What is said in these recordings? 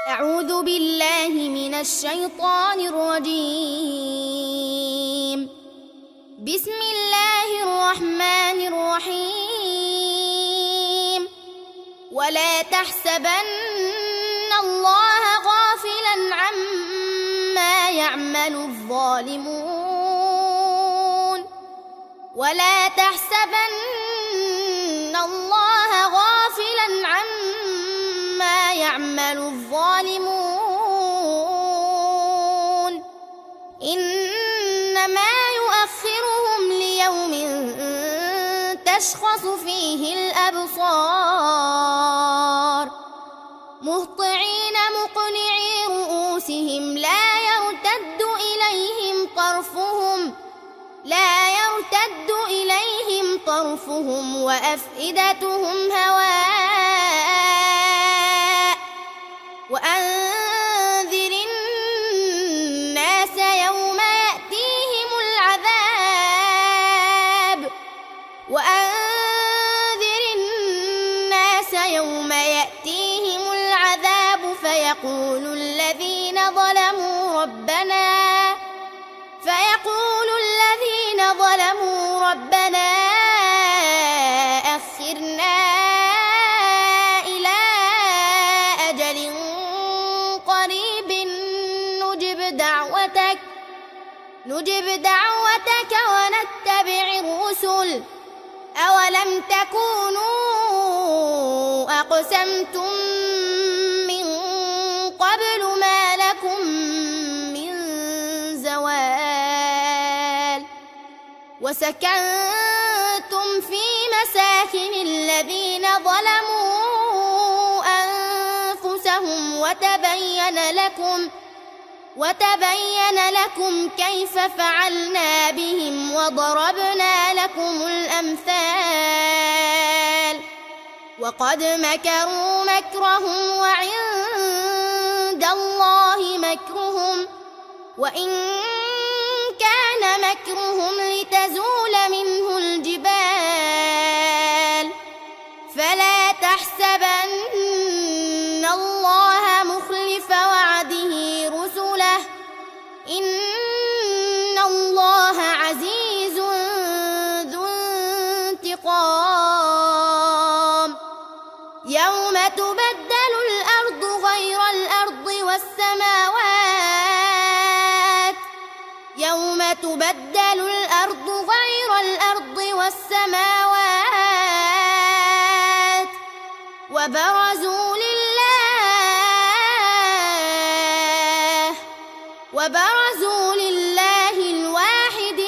أعوذ بالله من الشيطان الرجيم. بسم الله الرحمن الرحيم. ولا تحسبن الله غافلا عما يعمل الظالمون ولا تحسبن الله غافلا عما يعمل الظالمون إنما يؤخرهم ليوم تشخص فيه الأبصار مهطعين مقنعي رؤوسهم لا يرتد إليهم طرفهم وأفئدتهم هواء وأنذر الناس يوم يأتيهم العذاب فيقول الذين ظلموا ربنا أخرنا إلى أجل قريب نجب دعوتك ونتبع الرسل أولم تكونوا أقسمتم من قبل ما لكم من زوال وسكنتم في مساكن الذين ظلموا أنفسهم وتبين لكم كيف فعلنا بهم وضربنا لكم الأمثال وقد مكروا مكرهم وعند الله مكرهم وإن كان مكرهم لتزول منه الجبال فلا تحسبن الله مخلف وعده رسله إن الله عزيز ذو انتقام يوم تبدل الأرض غير الأرض والسماوات وبرزوا لله الواحد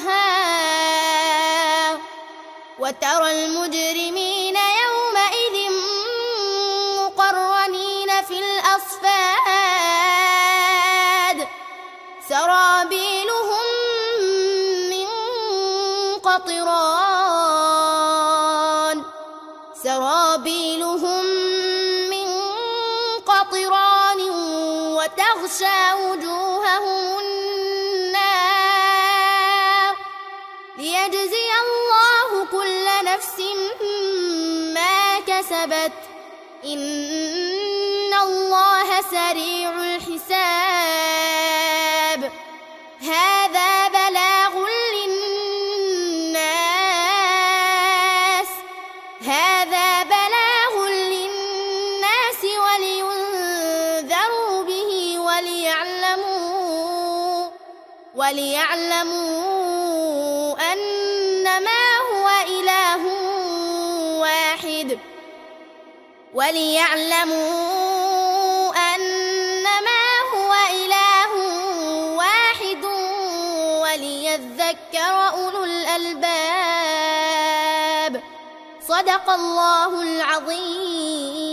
القهار وترى المجرمين يومئذ مقرنين في الأصفاد سرابيلهم من قطران وتغشى وجوههم النار ليجزي الله كل نفس ما كسبت إن الله سريع الحساب هذا بلاغ للناس ولينذروا به وليعلموا أنما هو إله واحد وليذكر أولو الألباب صدق الله العظيم.